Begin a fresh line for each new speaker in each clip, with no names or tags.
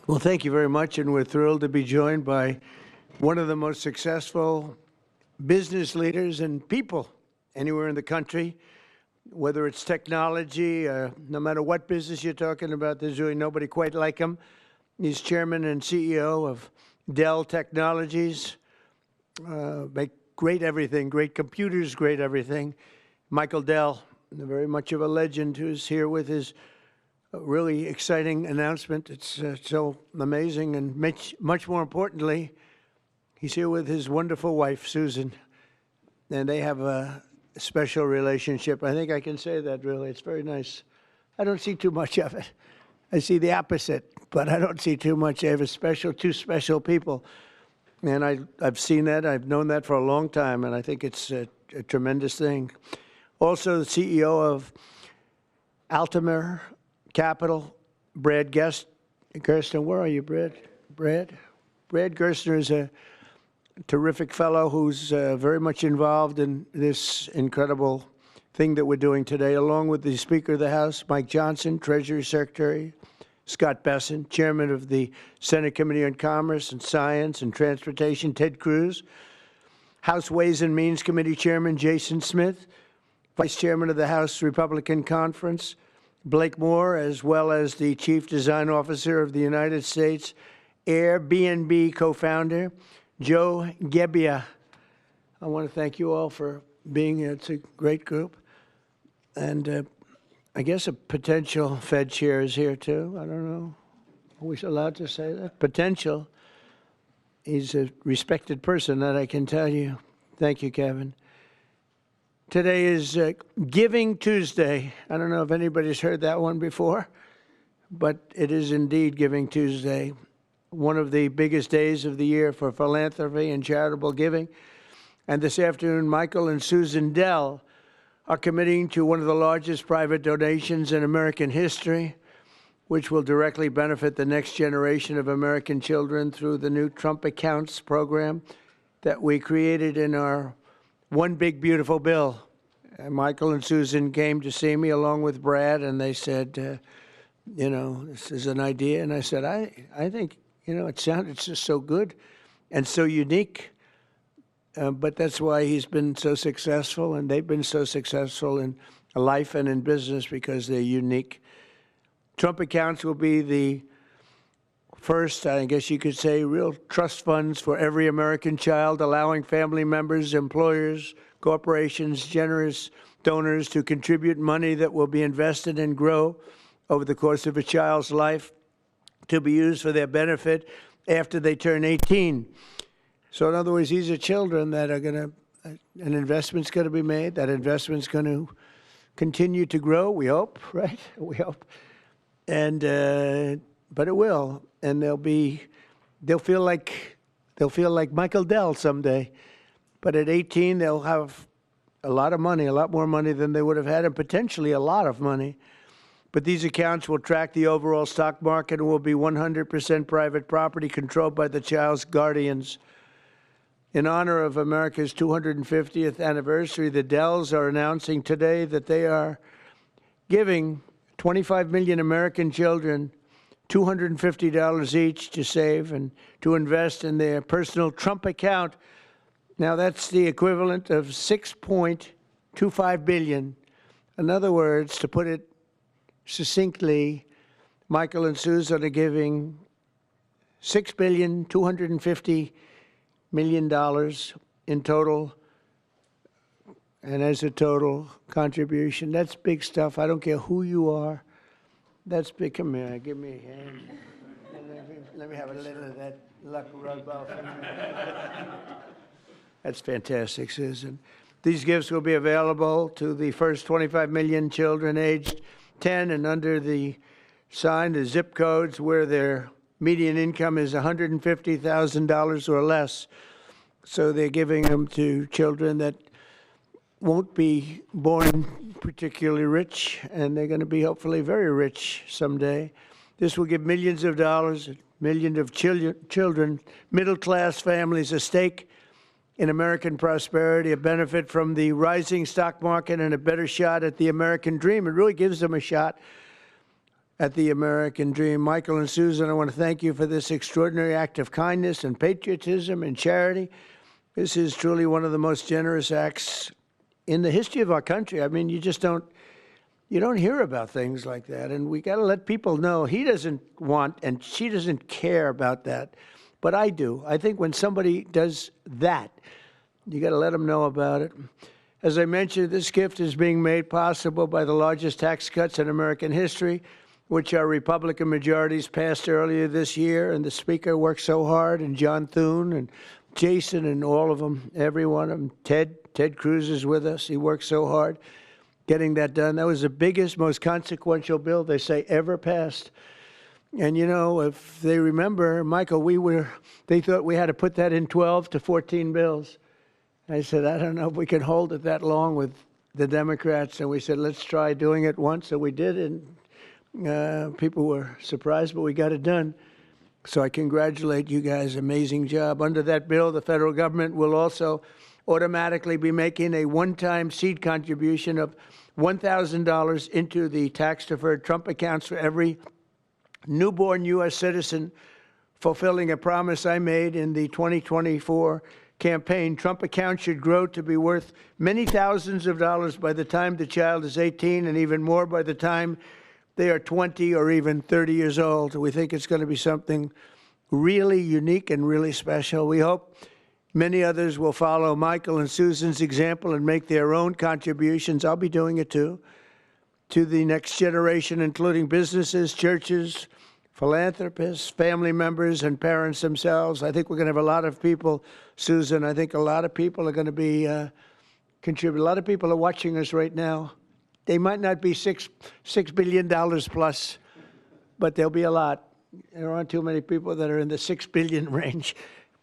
Well, thank you very much, and we're thrilled to be joined by one of the most successful business leaders and people anywhere in the country, whether it's technology, no matter what business you're talking about, there's really nobody quite like him. He's chairman and CEO of Dell Technologies, make great everything, great computers, great everything. Michael Dell, very much of a legend, who's here with his really exciting announcement. It's so amazing, and much more importantly, he's here with his wonderful wife, Susan, and they have a special relationship. I think I can say that, really. It's very nice. I don't see too much of it. I see the opposite, but I don't see too much. They have two special people, and I've seen that. I've known that for a long time, and I think it's a tremendous thing. Also, the CEO of Altamer Capital, Brad Gerstner. Where are you, Brad? Brad Gerstner is a terrific fellow who's very much involved in this incredible thing that we're doing today, along with the Speaker of the House, Mike Johnson, Treasury Secretary, Scott Bessent, Chairman of the Senate Committee on Commerce and Science and Transportation, Ted Cruz, House Ways and Means Committee Chairman Jason Smith, Vice Chairman of the House Republican Conference, Blake Moore, as well as the Chief Design Officer of the United States Airbnb co-founder, Joe Gebbia. I want to thank you all for being here. It's a great group. And I guess a potential Fed chair is here, too. I don't know. Are we allowed to say that? Potential. He's a respected person, that I can tell you. Thank you, Kevin. Today is Giving Tuesday. I don't know if anybody's heard that one before, but it is indeed Giving Tuesday, one of the biggest days of the year for philanthropy and charitable giving. And this afternoon, Michael and Susan Dell are committing to one of the largest private donations in American history, which will directly benefit the next generation of American children through the new Trump Accounts program that we created in our One Big Beautiful Bill. And Michael and Susan came to see me along with Brad, and they said, this is an idea. And I said, I think, it sounded just so good and so unique. But that's why he's been so successful, and they've been so successful in life and in business, because they're unique. Trump Accounts will be the first, I guess you could say, real trust funds for every American child, allowing family members, employers, corporations, generous donors to contribute money that will be invested and grow over the course of a child's life to be used for their benefit after they turn 18. So in other words, these are children that are going to, an investment's going to be made. That investment's going to continue to grow, we hope, right? We hope. And, but it will. And they'll feel like Michael Dell someday. But at 18, they'll have a lot of money, a lot more money than they would have had, and potentially a lot of money. But these accounts will track the overall stock market and will be 100% private property controlled by the child's guardians. In honor of America's 250th anniversary, the Dells are announcing today that they are giving 25 million American children $250 each to save and to invest in their personal Trump account. Now, that's the equivalent of $6.25 billion. In other words, to put it succinctly, Michael and Susan are giving $6.25 billion in total, and as a total contribution. That's big stuff. I don't care who you are. That's big. Come here. Give me a hand. Let me have a little of that luck rub off. That's fantastic, Susan. These gifts will be available to the first 25 million children aged 10 and under the zip codes where their median income is $150,000 or less. So they're giving them to children that won't be born particularly rich, and they're going to be hopefully very rich someday. This will give millions of dollars, millions of children, middle-class families a stake in American prosperity, a benefit from the rising stock market, and a better shot at the American dream. It really gives them a shot at the American Dream. Michael and Susan, I want to thank you for this extraordinary act of kindness and patriotism and charity. This is truly one of the most generous acts in the history of our country. I mean, you don't hear about things like that, and we got to let people know he doesn't want and she doesn't care about that, but I do. I think when somebody does that, you got to let them know about it. As I mentioned, this gift is being made possible by the largest tax cuts in American history, which our Republican majorities passed earlier this year, and the Speaker worked so hard, and John Thune and Jason and all of them, every one of them. Ted Cruz is with us. He worked so hard getting that done. That was the biggest, most consequential bill they say ever passed. And you know, if they remember, Michael, they thought we had to put that in 12 to 14 bills. I said, I don't know if we can hold it that long with the Democrats. And we said, let's try doing it once. So we did, and people were surprised, but we got it done. So I congratulate you guys. Amazing job. Under that bill, the federal government will also automatically be making a one-time seed contribution of $1,000 into the tax-deferred Trump accounts for every newborn U.S. citizen, fulfilling a promise I made in the 2024 campaign. Trump accounts should grow to be worth many thousands of dollars by the time the child is 18, and even more by the time they are 20 or even 30 years old. We think it's going to be something really unique and really special. We hope many others will follow Michael and Susan's example and make their own contributions. I'll be doing it too, to the next generation, including businesses, churches, philanthropists, family members, and parents themselves. I think we're going to have a lot of people, Susan. I think a lot of people are going to be contribute. A lot of people are watching us right now. They might not be $6 billion plus, but there'll be a lot. There aren't too many people that are in the 6 billion range,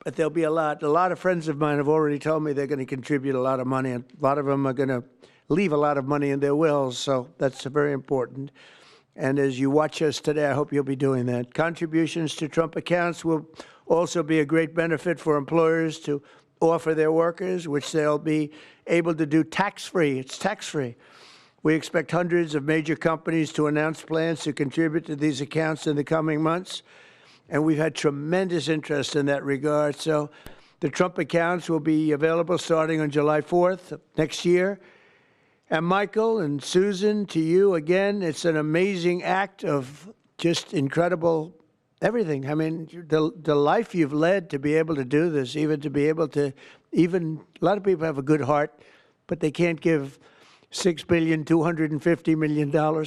but there'll be a lot. A lot of friends of mine have already told me they're going to contribute a lot of money, and a lot of them are going to leave a lot of money in their wills, so that's very important. And as you watch us today, I hope you'll be doing that. Contributions to Trump accounts will also be a great benefit for employers to offer their workers, which they'll be able to do tax-free. It's tax-free. We expect hundreds of major companies to announce plans to contribute to these accounts in the coming months, and we've had tremendous interest in that regard. So the Trump accounts will be available starting on July 4th of next year. And Michael and Susan, to you again, it's an amazing act of just incredible everything. I mean, the life you've led to be able to do this, even to be able to, a lot of people have a good heart, but they can't give $6.25 billion.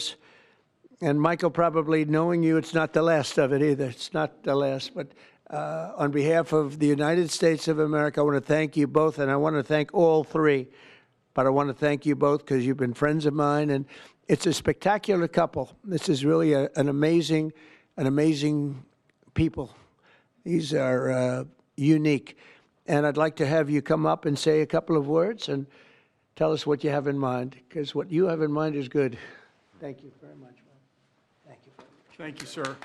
And Michael, probably knowing you, it's not the last of it either. It's not the last. But on behalf of the United States of America, I want to thank you both, and I want to thank all three. But I want to thank you both because you've been friends of mine, and it's a spectacular couple. This is really an amazing people. These are unique. And I'd like to have you come up and say a couple of words and tell us what you have in mind, because what you have in mind is good. Thank you very much. Thank you.
Thank you, sir.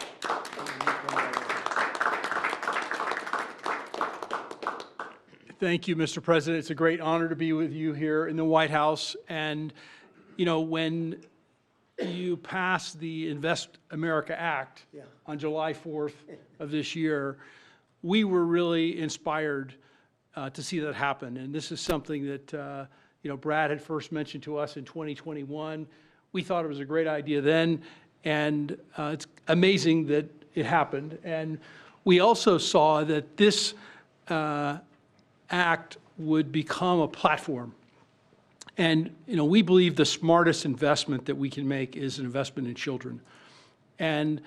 Thank you, Mr. President. It's a great honor to be with you here in the White House. And, you know, when you passed the Invest America Act on July 4th of this year, we were really inspired to see that happen. And this is something that, you know, Brad had first mentioned to us in 2021. We thought it was a great idea then, and it's amazing that it happened. And we also saw that this act would become a platform. And, you know, we believe the smartest investment that we can make is an investment in children. And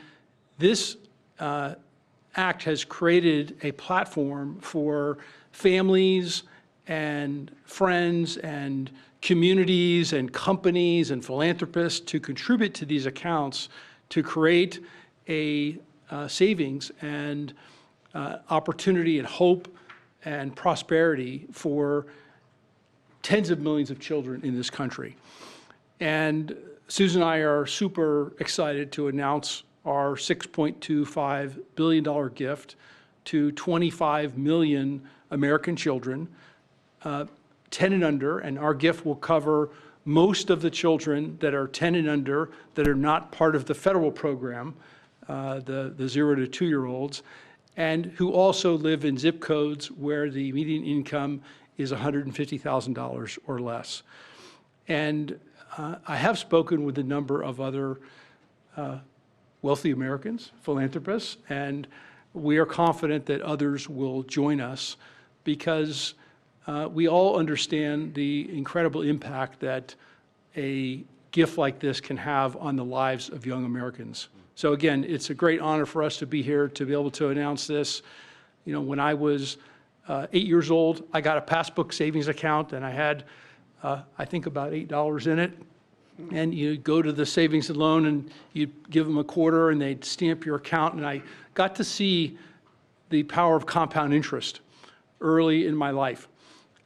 this act has created a platform for families and friends and communities and companies and philanthropists to contribute to these accounts to create a savings and opportunity and hope and prosperity for tens of millions of children in this country. And Susan and I are super excited to announce our $6.25 billion gift to 25 million American children, 10 and under, and our gift will cover most of the children that are 10 and under that are not part of the federal program, the 0 to 2-year-olds, and who also live in zip codes where the median income is $150,000 or less. And I have spoken with a number of other wealthy Americans, philanthropists, and we are confident that others will join us because we all understand the incredible impact that a gift like this can have on the lives of young Americans. So again, it's a great honor for us to be here to be able to announce this. You know, when I was 8 years old, I got a passbook savings account and I had, I think, about $8 in it. And you go to the savings and loan and you give them a quarter and they'd stamp your account. And I got to see the power of compound interest early in my life.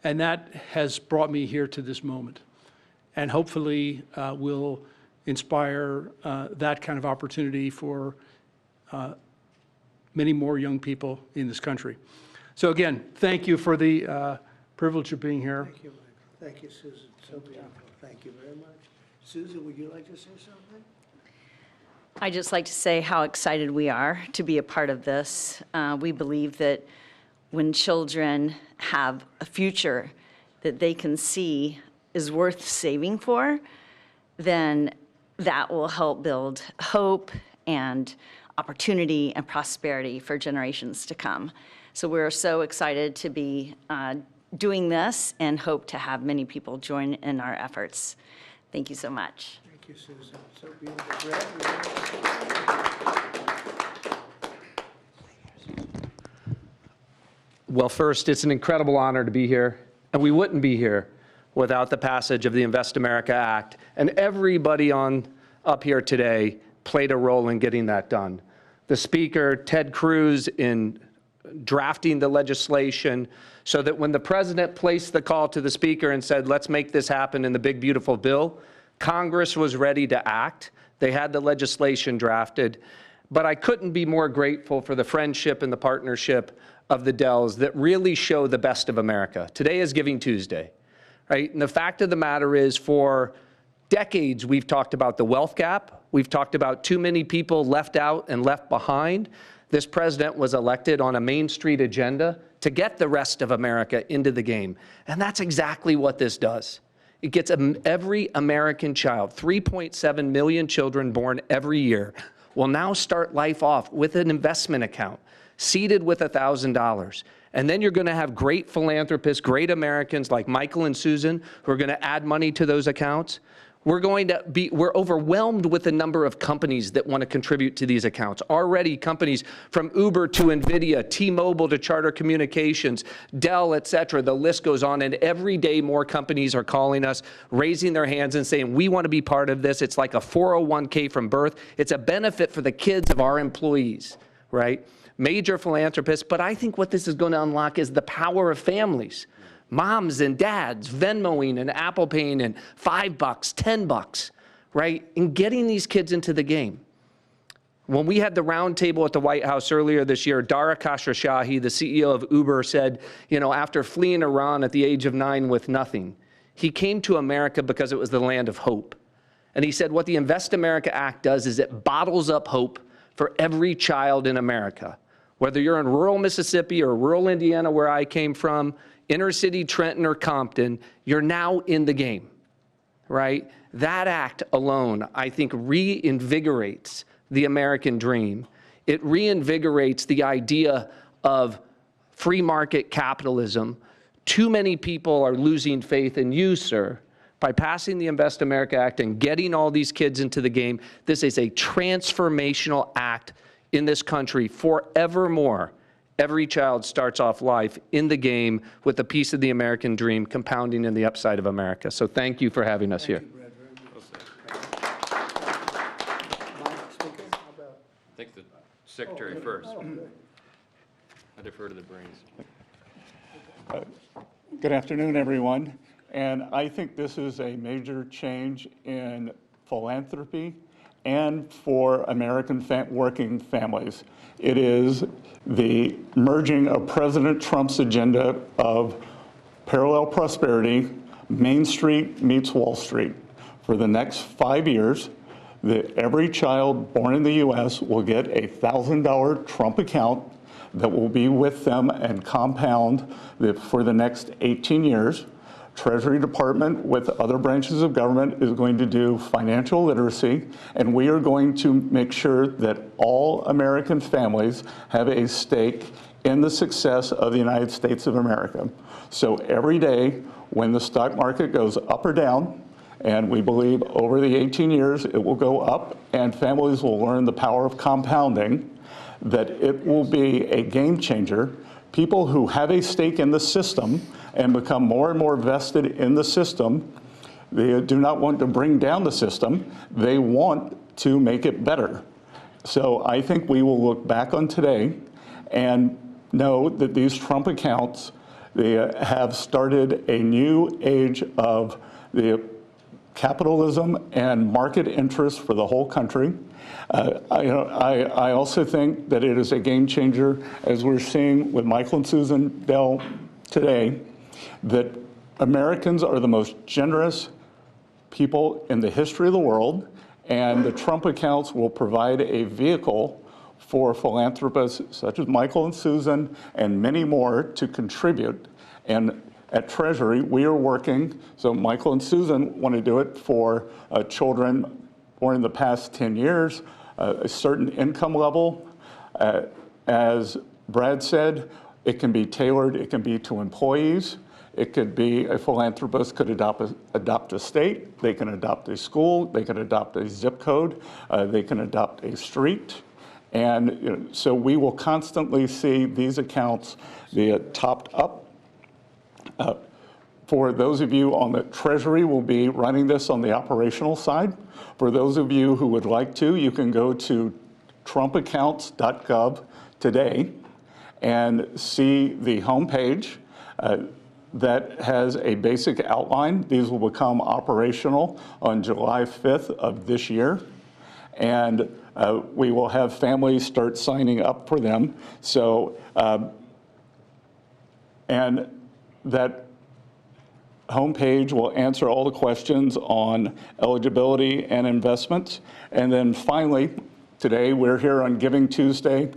And that has brought me here to this moment. And hopefully will inspire that kind of opportunity for many more young people in this country. So again, thank you for the privilege of being here.
Thank you, Michael. Thank you, Susan. So beautiful. Thank you very much. Susan, would you like to say something?
I'd just like to say how excited we are to be a part of this. We believe that when children have a future that they can see is worth saving for, then that will help build hope and opportunity and prosperity for generations to come. So we're so excited to be doing this and hope to have many people join in our efforts. Thank you so much.
Thank you, Susan. So beautiful. Brad,
Well, first, it's an incredible honor to be here, and we wouldn't be here without the passage of the Invest America Act, and everybody up here today played a role in getting that done. The Speaker, Ted Cruz, in drafting the legislation so that when the President placed the call to the Speaker and said, let's make this happen in the big, beautiful bill, Congress was ready to act. They had the legislation drafted. But I couldn't be more grateful for the friendship and the partnership of the Dells that really show the best of America. Today is Giving Tuesday, right? And the fact of the matter is, for decades, we've talked about the wealth gap. We've talked about too many people left out and left behind. This president was elected on a Main Street agenda to get the rest of America into the game. And that's exactly what this does. It gets every American child, 3.7 million children born every year, will now start life off with an investment account, seeded with $1,000. And then you're going to have great philanthropists, great Americans like Michael and Susan, who are going to add money to those accounts. We're overwhelmed with the number of companies that want to contribute to these accounts. Already companies from Uber to NVIDIA, T-Mobile to Charter Communications, Dell, et cetera, the list goes on. And every day more companies are calling us, raising their hands and saying, we want to be part of this. It's like a 401k from birth. It's a benefit for the kids of our employees, right? Major philanthropists. But I think what this is going to unlock is the power of families. Moms and dads Venmoing and Apple Paying and $5, $10, right? And getting these kids into the game. When we had the roundtable at the White House earlier this year, Dara Khosrowshahi, the CEO of Uber, said, you know, after fleeing Iran at the age of 9 with nothing, he came to America because it was the land of hope. And he said what the Invest America Act does is it bottles up hope for every child in America. Whether you're in rural Mississippi or rural Indiana, where I came from, inner city Trenton or Compton, you're now in the game, right? That act alone, I think, reinvigorates the American dream. It reinvigorates the idea of free market capitalism. Too many people are losing faith in you, sir. By passing the Invest America Act and getting all these kids into the game, this is a transformational act in this country forevermore. Every child starts off life in the game with a piece of the American dream compounding in the upside of America. So thank you for having us here.
I think the secretary first. I defer to the brains.
Good afternoon, everyone. And I think this is a major change in philanthropy and for American working families. It is the merging of President Trump's agenda of parallel prosperity, Main Street meets Wall Street. For the next 5 years, every child born in the U.S. will get a $1,000 Trump account that will be with them and compound for the next 18 years. Treasury Department with other branches of government is going to do financial literacy, and we are going to make sure that all American families have a stake in the success of the United States of America. So every day when the stock market goes up or down, and we believe over the 18 years it will go up and families will learn the power of compounding, that it will be a game changer. People who have a stake in the system and become more and more vested in the system, they do not want to bring down the system, they want to make it better. So I think we will look back on today and know that these Trump accounts, they have started a new age of the capitalism and market interest for the whole country. I also think that it is a game changer, as we're seeing with Michael and Susan Dell today, that Americans are the most generous people in the history of the world, and the Trump accounts will provide a vehicle for philanthropists such as Michael and Susan and many more to contribute. And at Treasury, we are working, so Michael and Susan want to do it for children born in the past 10 years, a certain income level. As Brad said, it can be tailored, it can be to employees. It could be a philanthropist could adopt a state, they can adopt a school, they can adopt a zip code, they can adopt a street. And so we will constantly see these accounts be topped up. For those of you on the Treasury, will be running this on the operational side. For those of you who would like to, you can go to trumpaccounts.gov today and see the homepage that has a basic outline. These will become operational on July 5th of this year. And we will have families start signing up for them. So, and that homepage will answer all the questions on eligibility and investments. And then finally, today we're here on Giving Tuesday.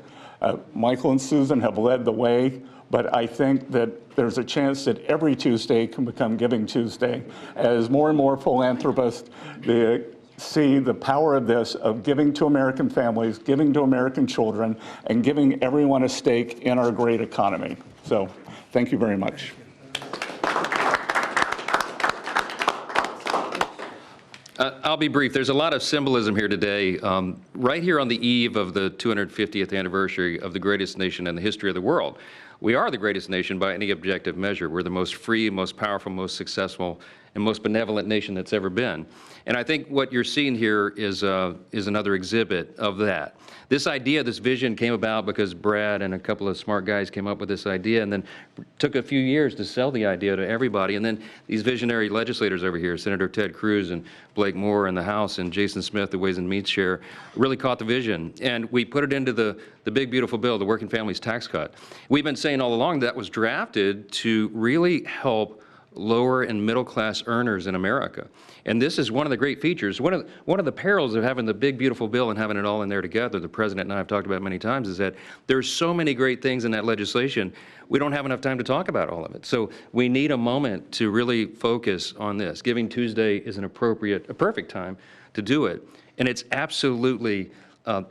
Michael and Susan have led the way, but I think that there's a chance that every Tuesday can become Giving Tuesday as more and more philanthropists see the power of this, of giving to American families, giving to American children, and giving everyone a stake in our great economy. So thank you very much.
I'll be brief. There's a lot of symbolism here today. Right here on the eve of the 250th anniversary of the greatest nation in the history of the world. We are the greatest nation by any objective measure. We're the most free, most powerful, most successful, and most benevolent nation that's ever been. And I think what you're seeing here is another exhibit of that. This idea, this vision came about because Brad and a couple of smart guys came up with this idea and then took a few years to sell the idea to everybody. And then these visionary legislators over here, Senator Ted Cruz and Blake Moore in the House and Jason Smith, the Ways and Means Chair, really caught the vision. And we put it into the big, beautiful bill, the Working Families Tax Cut. We've been saying all along that was drafted to really help lower and middle class earners in America. And this is one of the great features. One of the perils of having the big, beautiful bill and having it all in there together, the President and I have talked about many times, is that there's so many great things in that legislation, we don't have enough time to talk about all of it. So we need a moment to really focus on this. Giving Tuesday is a perfect time to do it. And it's absolutely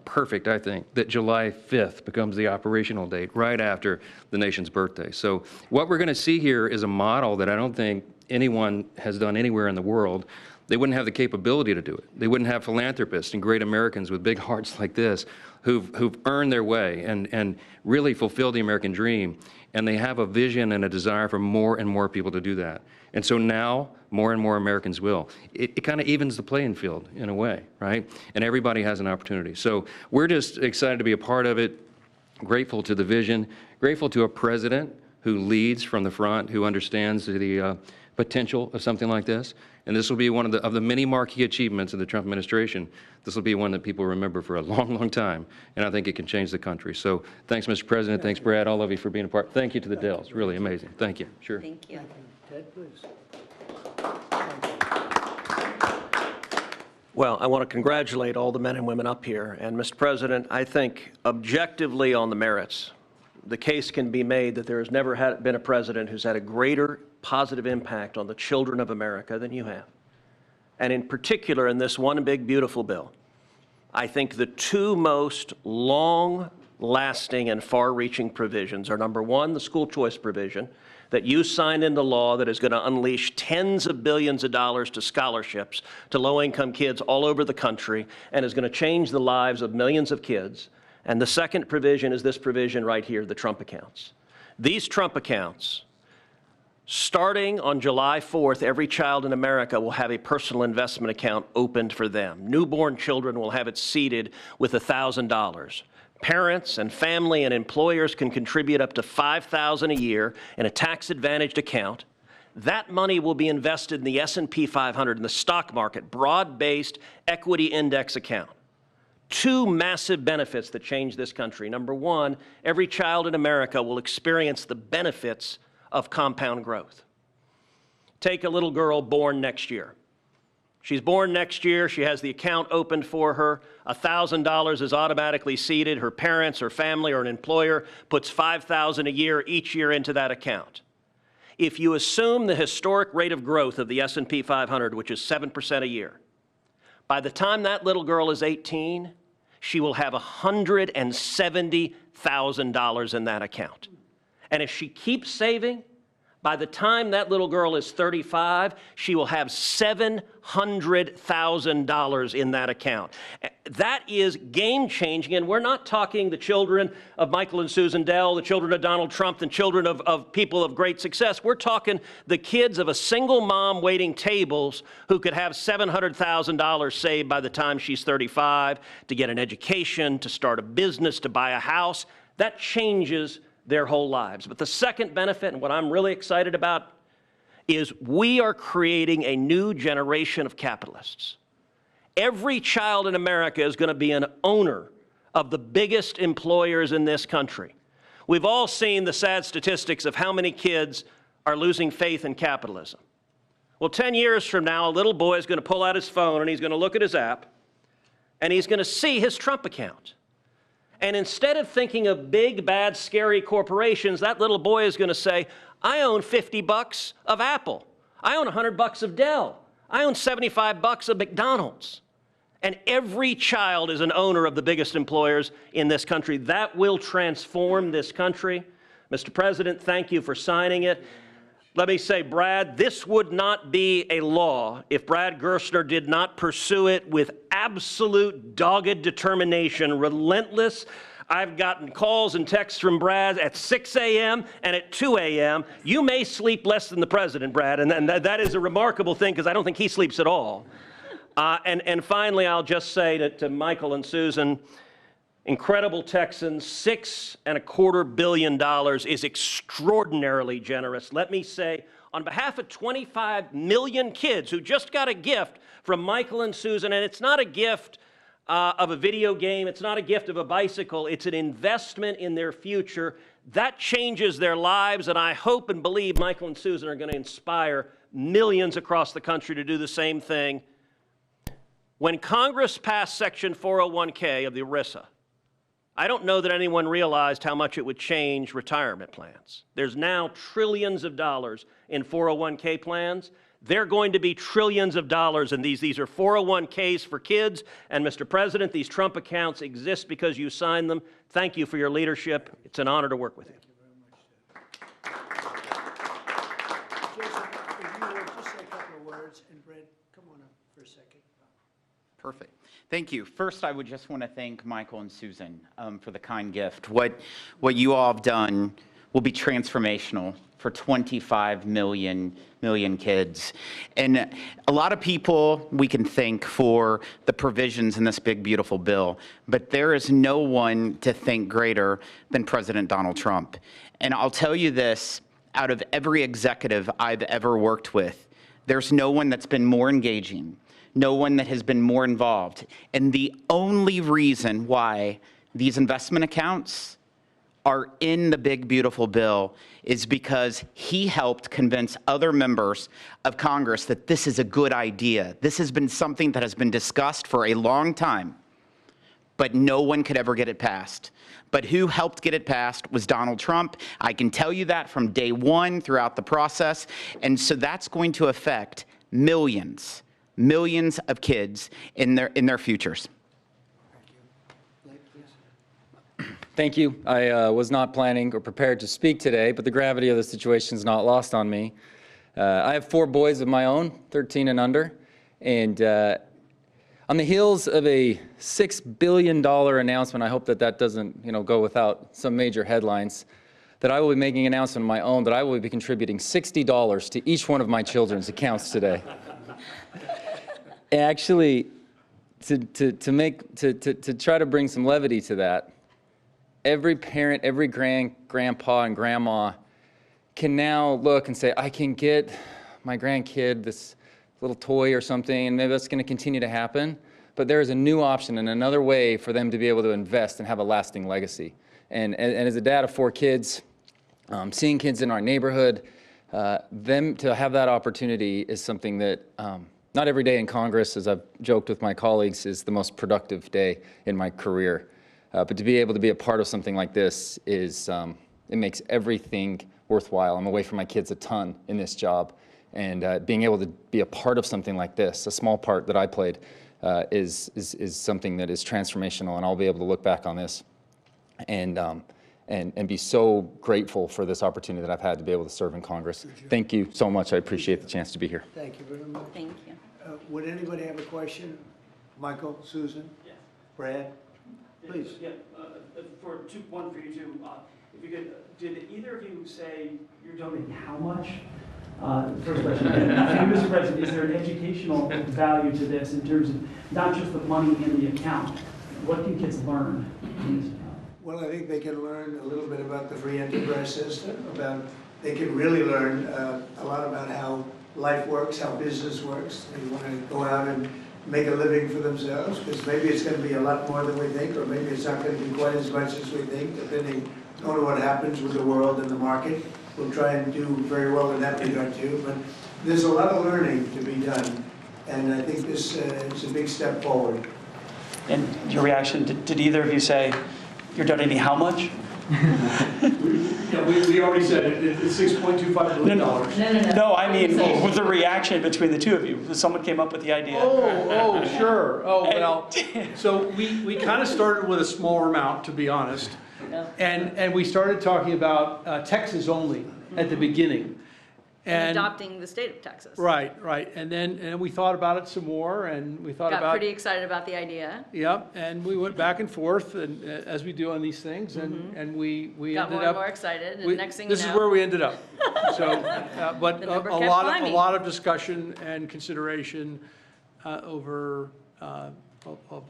perfect, I think, that July 5th becomes the operational date right after the nation's birthday. So what we're going to see here is a model that I don't think anyone has done anywhere in the world. They wouldn't have the capability to do it. They wouldn't have philanthropists and great Americans with big hearts like this who've earned their way and really fulfilled the American dream. And they have a vision and a desire for more and more people to do that. And so now more and more Americans will. It kind of evens the playing field in a way, right? And everybody has an opportunity. So we're just excited to be a part of it, grateful to the vision, grateful to a president who leads from the front, who understands the potential of something like this. And this will be one of the many marquee achievements of the Trump administration. This will be one that people remember for a long, long time. And I think it can change the country. So thanks, Mr. President. Thanks, Brad, all of you for being a part. Thank you to the Dells. Really amazing. Thank you. Sure.
Thank you.
Ted, please.
Well, I want to congratulate all the men and women up here. And, Mr. President, I think objectively on the merits, the case can be made that there has never been a president who's had a greater positive impact on the children of America than you have. And in particular, in this one big, beautiful bill, I think the two most long-lasting and far-reaching provisions are, number one, the school choice provision that you signed into law that is going to unleash tens of billions of dollars to scholarships to low-income kids all over the country and is going to change the lives of millions of kids. And the second provision is this provision right here, the Trump accounts. These Trump accounts, starting on July 4th, every child in America will have a personal investment account opened for them. Newborn children will have it seeded with $1,000. Parents and family and employers can contribute up to $5,000 a year in a tax-advantaged account. That money will be invested in the S&P 500 in the stock market, broad-based equity index account. Two massive benefits that change this country. Number one, every child in America will experience the benefits of compound growth. Take a little girl born next year. She's born next year. She has the account opened for her. $1,000 is automatically seeded. Her parents or family or an employer puts $5,000 a year each year into that account. If you assume the historic rate of growth of the S&P 500, which is 7% a year, by the time that little girl is 18, she will have $170,000 in that account. And if she keeps saving, by the time that little girl is 35, she will have $700,000 in that account. That is game-changing, and we're not talking the children of Michael and Susan Dell, the children of Donald Trump, the children of people of great success. We're talking the kids of a single mom waiting tables who could have $700,000 saved by the time she's 35 to get an education, to start a business, to buy a house. That changes their whole lives. But the second benefit, and what I'm really excited about, is we are creating a new generation of capitalists. Every child in America is going to be an owner of the biggest employers in this country. We've all seen the sad statistics of how many kids are losing faith in capitalism. Well, 10 years from now, a little boy is going to pull out his phone and he's going to look at his app and he's going to see his Trump account. And instead of thinking of big, bad, scary corporations, that little boy is going to say, I own $50 of Apple. I own $100 of Dell. I own $75 of McDonald's. And every child is an owner of the biggest employers in this country. That will transform this country. Mr. President, thank you for signing it. Let me say, Brad, this would not be a law if Brad Gerstner did not pursue it with absolute dogged determination, relentless. I've gotten calls and texts from Brad at 6 a.m. and at 2 a.m. You may sleep less than the president, Brad, and that is a remarkable thing because I don't think he sleeps at all. And finally, I'll just say to Michael and Susan, incredible Texans, $6.25 billion is extraordinarily generous. Let me say, on behalf of 25 million kids who just got a gift from Michael and Susan, and it's not a gift of a video game, it's not a gift of a bicycle, it's an investment in their future. That changes their lives, and I hope and believe Michael and Susan are going to inspire millions across the country to do the same thing. When Congress passed Section 401k of the ERISA, I don't know that anyone realized how much it would change retirement plans. There's now trillions of dollars in 401k plans. They're going to be trillions of dollars in these. These are 401ks for kids. And Mr. President, these Trump accounts exist because you signed them. Thank you for your leadership. It's an honor to work with you.
Joseph, if you would just say a couple of words, and Brett, come on up for a second.
Perfect. Thank you. First, I would just want to thank Michael and Susan for the kind gift. What you all have done will be transformational for 25 million kids. And a lot of people we can thank for the provisions in this big, beautiful bill, but there is no one to thank greater than President Donald Trump. And I'll tell you this, out of every executive I've ever worked with, there's no one that's been more engaging, no one that has been more involved. And the only reason why these investment accounts are in the big, beautiful bill is because he helped convince other members of Congress that this is a good idea. This has been something that has been discussed for a long time, but no one could ever get it passed. But who helped get it passed was Donald Trump. I can tell you that from day one throughout the process. And so that's going to affect millions of kids in their futures.
Thank you. I was not planning or prepared to speak today, but the gravity of the situation is not lost on me. I have 4 boys of my own, 13 and under, and on the heels of a $6 billion announcement, I hope that that doesn't, go without some major headlines, that I will be making an announcement of my own that I will be contributing $60 to each one of my children's accounts today. Actually, to try to bring some levity to that, every parent, every grandpa and grandma can now look and say, I can get my grandkid this little toy or something, and maybe that's going to continue to happen. But there is a new option and another way for them to be able to invest and have a lasting legacy. And as a dad of 4 kids, seeing kids in our neighborhood, them to have that opportunity is something that not every day in Congress, as I've joked with my colleagues, is the most productive day in my career. But to be able to be a part of something like this is, it makes everything worthwhile. I'm away from my kids a ton in this job, and being able to be a part of something like this, a small part that I played, is something that is transformational, and I'll be able to look back on this and be so grateful for this opportunity that I've had to be able to serve in Congress. Thank you so much. I appreciate the chance to be here.
Thank you very much.
Thank you.
Would anybody have a question? Michael, Susan, Brad, please.
Yeah, one for you two. If you could, did either of you say you're donating how much? First question. And Mr. President, is there an educational value to this in terms of not just the money in the account? What can kids learn in this account?
Well, I think they can learn a little bit about the free enterprise system, they can really learn a lot about how life works, how business works. They want to go out and make a living for themselves, because maybe it's going to be a lot more than we think, or maybe it's not going to be quite as much as we think, depending on what happens with the world and the market. We'll try and do very well in that regard too, but there's a lot of learning to be done, and I think this is a big step forward.
And your reaction, did either of you say you're donating how much?
Yeah, we already said it, it's $6.25 billion.
No, I mean, with the reaction between the two of you. Someone came up with the idea.
Oh, sure. Oh, well, so we kind of started with a smaller amount, to be honest. And we started talking about Texas only at the beginning.
And adopting the state of Texas.
Right. And then we thought about it some more, and we thought
Got
about.
pretty excited about the idea.
Yep, and we went back and forth, and as we do on these things, and we
Got
ended
more
up.
and more excited, and next thing you know.
This is where we ended up. So, but
The number
a
kept climbing.
lot of discussion and consideration over a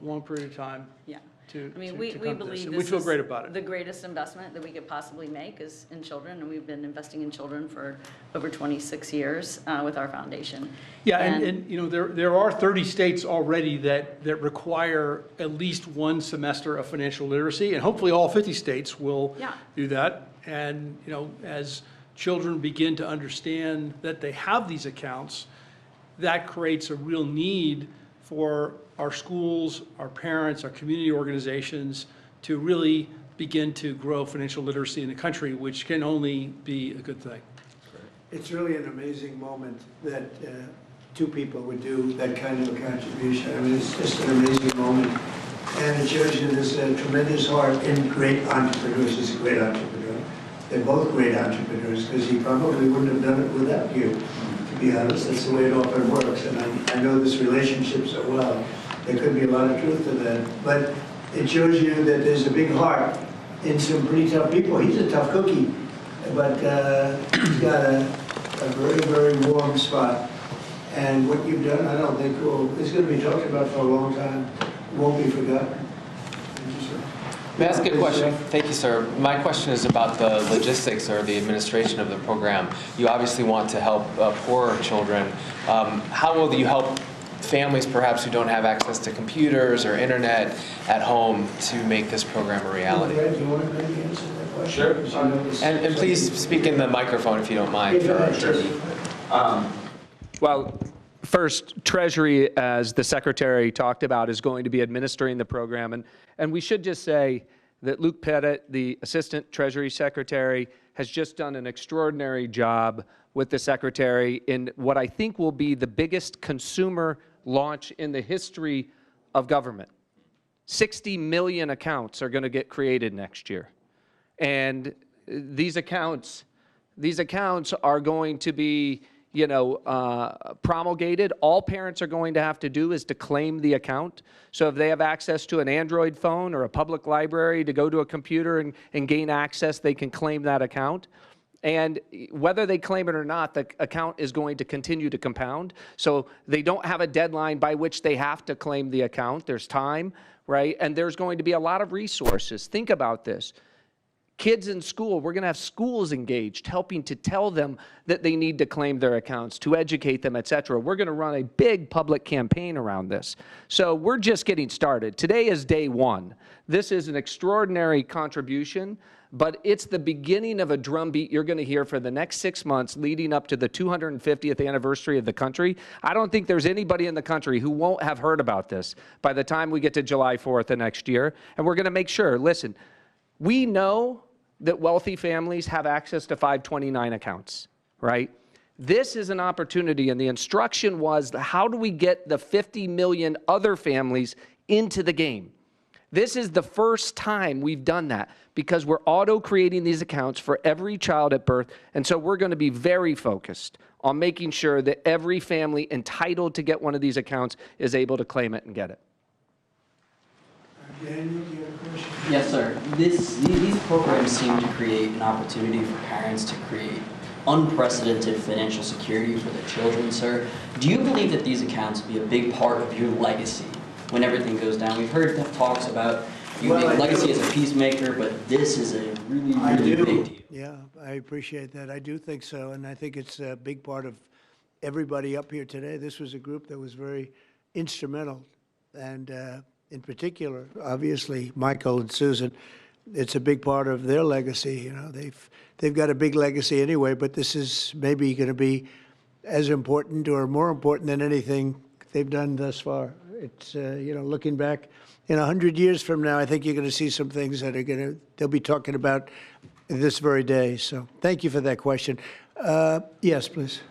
long period of time.
Yeah.
To
I mean,
come
we
to this,
believe
and we
this
feel
is
great about it.
the greatest investment that we could possibly make is in children, and we've been investing in children for over 26 years with our foundation.
Yeah, and there are 30 states already that require at least one semester of financial literacy, and hopefully all 50 states will do that. And as children begin to understand that they have these accounts, that creates a real need for our schools, our parents, our community organizations to really begin to grow financial literacy in the country, which can only be a good thing.
It's really an amazing moment that 2 people would do that kind of a contribution. I mean, it's just an amazing moment. And it shows you there's a tremendous heart in great entrepreneurs. He's a great entrepreneur. They're both great entrepreneurs, because he probably wouldn't have done it without you, to be honest. That's the way it often works. And I know this relationship so well. There could be a lot of truth to that. But it shows you that there's a big heart in some pretty tough people. He's a tough cookie, but he's got a very, very warm spot. And what you've done, I don't think it's going to be talked about for a long time. It won't be forgotten. Thank you, sir.
May I ask a question? Thank you, sir. My question is about the logistics or the administration of the program. You obviously want to help poorer children. How will you help families perhaps who don't have access to computers or internet at home to make this program a reality?
Brad, do you want to maybe answer that question?
Sure. And please speak in the microphone if you don't mind for our TV.
Well, first, Treasury, as the Secretary talked about, is going to be administering the program. And we should just say that Luke Pettit, the Assistant Treasury Secretary, has just done an extraordinary job with the Secretary in what I think will be the biggest consumer launch in the history of government. 60 million accounts are going to get created next year. And these accounts are going to be, promulgated. All parents are going to have to do is to claim the account. So if they have access to an Android phone or a public library to go to a computer and gain access, they can claim that account. And whether they claim it or not, the account is going to continue to compound. So they don't have a deadline by which they have to claim the account. There's time, right? And there's going to be a lot of resources. Think about this. Kids in school, we're going to have schools engaged, helping to tell them that they need to claim their accounts, to educate them, et cetera. We're going to run a big public campaign around this. So we're just getting started. Today is day one. This is an extraordinary contribution, but it's the beginning of a drumbeat you're going to hear for the next 6 months leading up to the 250th anniversary of the country. I don't think there's anybody in the country who won't have heard about this by the time we get to July 4th of next year. And we're going to make sure, listen, we know that wealthy families have access to 529 accounts, right? This is an opportunity, and the instruction was, how do we get the 50 million other families into the game? This is the first time we've done that because we're auto-creating these accounts for every child at birth, and so we're going to be very focused on making sure that every family entitled to get one of these accounts is able to claim it and get it.
Daniel, do you have a question?
Yes, sir. These programs seem to create an opportunity for parents to create unprecedented financial security for their children, sir. Do you believe that these accounts will be a big part of your legacy when everything goes down? We've heard talks about legacy as a peacemaker, but this is a really big deal.
Yeah, I appreciate that. I do think so, and I think it's a big part of everybody up here today. This was a group that was very instrumental, and in particular, obviously, Michael and Susan, it's a big part of their legacy. They've got a big legacy anyway, but this is maybe going to be as important or more important than anything they've done thus far. It's, looking back in 100 years from now, I think you're going to see some things that they'll be talking about this very day. So thank you for that question. Yes, please.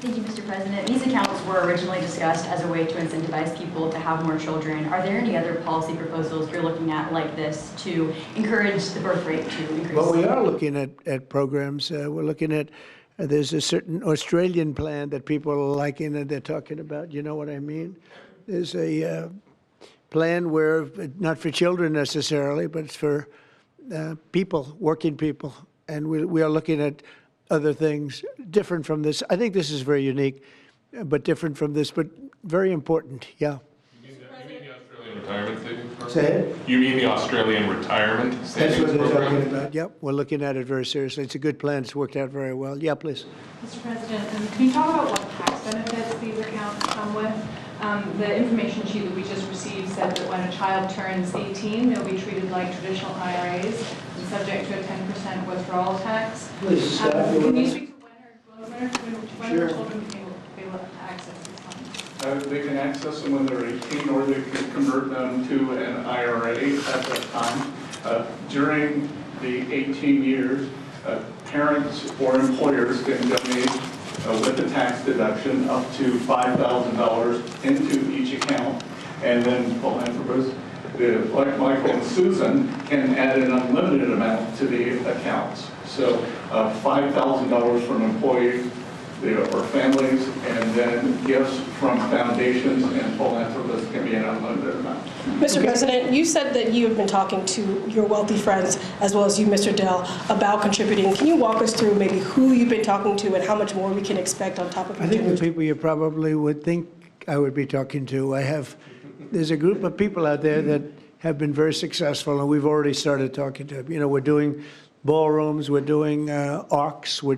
Thank you, Mr. President. These accounts were originally discussed as a way to incentivize people to have more children. Are there any other policy proposals you're looking at like this to encourage the birth rate to increase?
Well, we are looking at programs. We're looking at, there's a certain Australian plan that people are liking and they're talking about. You know what I mean? There's a plan where, not for children necessarily, but it's for people, working people. And we are looking at other things different from this. I think this is very unique, but different from this, but very important. Yeah.
You mean the Australian retirement savings program?
Say it?
You mean the Australian retirement savings program?
That's what they're talking about. Yep, we're looking at it very seriously. It's a good plan. It's worked out very well. Yeah, please.
Mr. President, can you talk about what tax benefits these accounts come with? The information sheet that we just received said that when a child turns 18, they'll be treated like traditional IRAs and subject to a 10% withdrawal tax.
Please,
can you speak to when
Sure.
children can be able to access these funds?
They can access them when they're 18, or they can convert them to an IRA at that time. During the 18 years, parents or employers can donate with a tax deduction up to $5,000 into each account, and then philanthropists, like Michael and Susan, can add an unlimited amount to the accounts. So $5,000 from employees or families, and then gifts from foundations and philanthropists can be an unlimited amount.
Mr. President, you said that you have been talking to your wealthy friends, as well as you, Mr. Dell, about contributing. Can you walk us through maybe who you've been talking to and how much more we can expect on top of
I think the people you probably would think I would be talking to. There's a group of people out there that have been very successful, and we've already started talking to them. We're doing ballrooms, we're doing ARCs, we're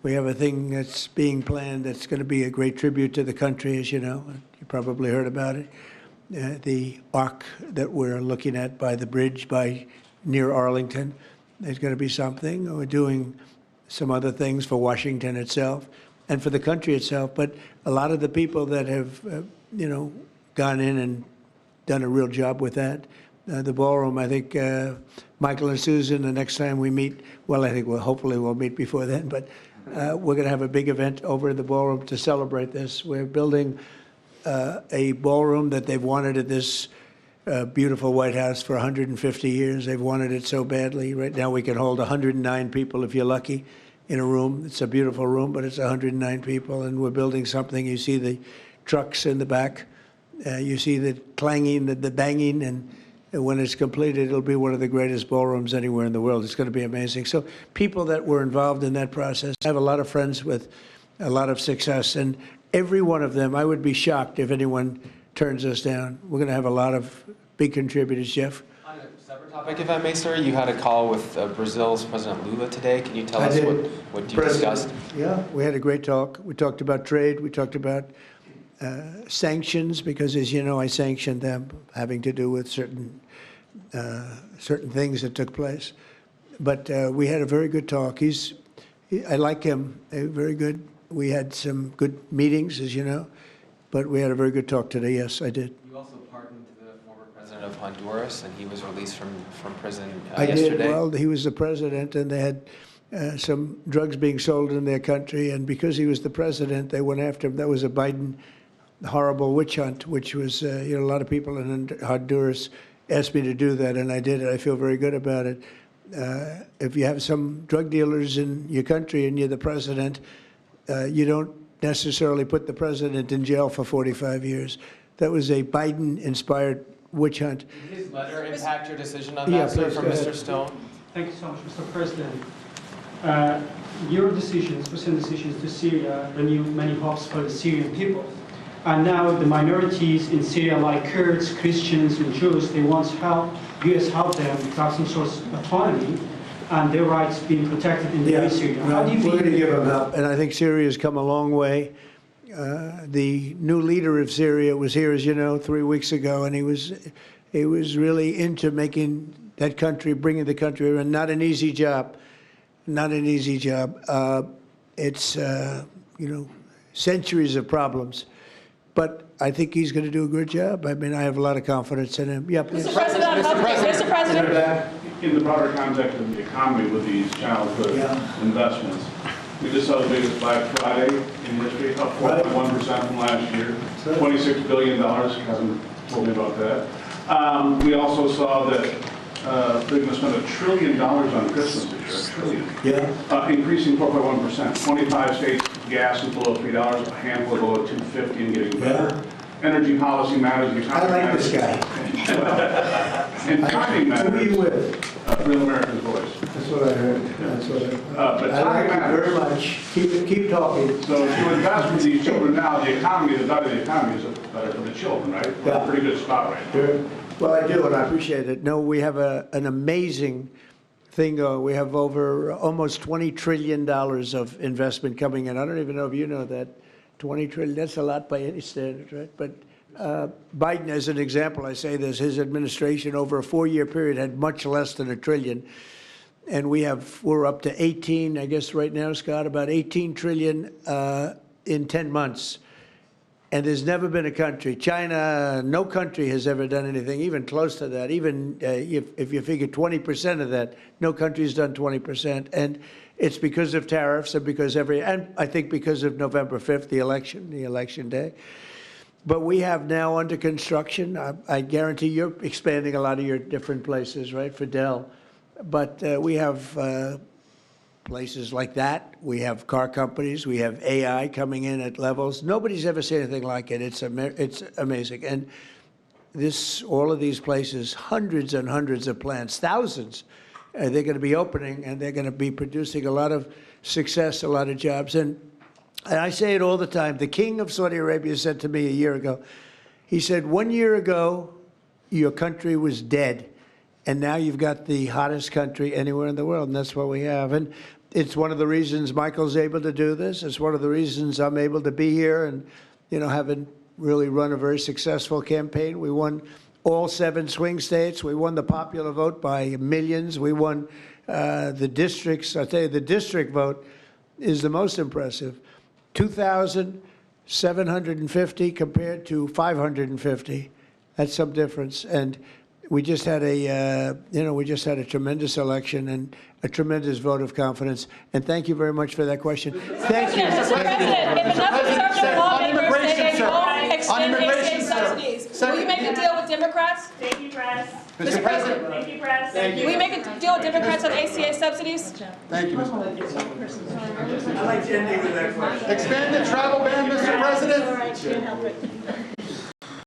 We have a thing that's being planned that's going to be a great tribute to the country, as you know. You probably heard about it. The arc that we're looking at by the bridge near Arlington, there's going to be something. We're doing some other things for Washington itself and for the country itself. But a lot of the people that have, gone in and done a real job with that. The ballroom, I think Michael and Susan, the next time we meet, well, I think hopefully we'll meet before then, but we're going to have a big event over in the ballroom to celebrate this. We're building a ballroom that they've wanted at this beautiful White House for 150 years. They've wanted it so badly. Right now we can hold 109 people if you're lucky in a room. It's a beautiful room, but it's 109 people, and we're building something. You see the trucks in the back. You see the clanging, the banging, and when it's completed, it'll be one of the greatest ballrooms anywhere in the world. It's going to be amazing. So people that were involved in that process, I have a lot of friends with a lot of success, and every one of them, I would be shocked if anyone turns us down. We're going to have a lot of big contributors, Jeff.
On a separate topic, if I may, sir, you had a call with Brazil's President Lula today. Can you tell us what you discussed?
Yeah, we had a great talk. We talked about trade. We talked about sanctions, because, as you know, I sanctioned them, having to do with certain things that took place. But we had a very good talk. I like him. Very good. We had some good meetings, as you know, but we had a very good talk today. Yes, I did.
You also pardoned the former president of Honduras, and he was released from prison
I
yesterday.
did. Well, he was the president, and they had some drugs being sold in their country, and because he was the president, they went after him. That was a Biden horrible witch hunt, which was, a lot of people in Honduras asked me to do that, and I did it. I feel very good about it. If you have some drug dealers in your country and you're the president, you don't necessarily put the president in jail for 45 years. That was a Biden-inspired witch hunt.
Did his letter impact your decision on that, sir, from Mr. Stone?
Thank you so much, Mr. President. Your decisions, recent decisions to Syria, renewed many hopes for the Syrian people. And now the minorities in Syria, like Kurds, Christians, and Jews, they once U.S. helped them to have some sort of autonomy and their rights being protected in the Syria. How do you
We're going to give them help, and I think Syria's come a long way. The new leader of Syria was here, as you know, 3 weeks ago, and he was really into making that country, bringing the country around. Not an easy job. Not an easy job. It's, centuries of problems. But I think he's going to do a good job. I mean, I have a lot of confidence in him. Yeah, please.
Mr. President, Mr. President.
In the broader context of the economy with these childhood investments, we just saw the biggest Black Friday in history, up 4.1% from last year, $26 billion. Hasn't told me about that. We also saw that they're going to spend $1 trillion on Christmas this year, $1 trillion. Yeah. Increasing 4.1%. 25 states, gas is below $3, a handful below $2.50 and getting better. Energy policy matters.
I like this guy.
And timing matters.
Who are you with?
Real America's Voice.
That's what I heard. That's what I heard.
But
I like
timing
you very
matters.
much. Keep talking.
So if you invest in these children now, the better the economy is better for the children, right? We're in a pretty good spot right now.
Sure. Well, I do, and I appreciate it. No, we have an amazing thing. We have over almost $20 trillion of investment coming in. I don't even know if you know that. 20 trillion, that's a lot by any standard, right? But Biden, as an example, I say this, his administration over a 4-year period had much less than $1 trillion. And we're up to 18, I guess right now, Scott, about 18 trillion in 10 months. And there's never been a country, China, no country has ever done anything even close to that. Even if you figure 20% of that, no country's done 20%. And it's because of tariffs and and I think because of November 5th, the election day. But we have now under construction, I guarantee you're expanding a lot of your different places, right, for Dell. But we have places like that. We have car companies. We have AI coming in at levels. Nobody's ever seen anything like it. It's amazing. And all of these places, hundreds and hundreds of plants, thousands, they're going to be opening, and they're going to be producing a lot of success, a lot of jobs. And I say it all the time. The king of Saudi Arabia said to me a year ago, he said, 1 year ago, your country was dead. And now you've got the hottest country anywhere in the world, and that's what we have. And It's one of the reasons Michael's able to do this. It's one of the reasons I'm able to be here and, having really run a very successful campaign. We won all 7 swing states. We won the popular vote by millions. We won the districts. I'll tell you, the district vote is the most impressive. 2,750 compared to 550. That's some difference. And we just had a tremendous election and a tremendous vote of confidence. And thank you very much for that question. Thank you.
Mr. President, if enough conservative lawmakers say they won't extend ACA subsidies, will you make a deal with Democrats?
Thank you, press.
Mr. President,
Thank you, press.
will you make a deal with Democrats on ACA subsidies?
Thank you, Mr.
I'd like to end with that question.
Expand the travel ban, Mr. President.
All right, can't help it.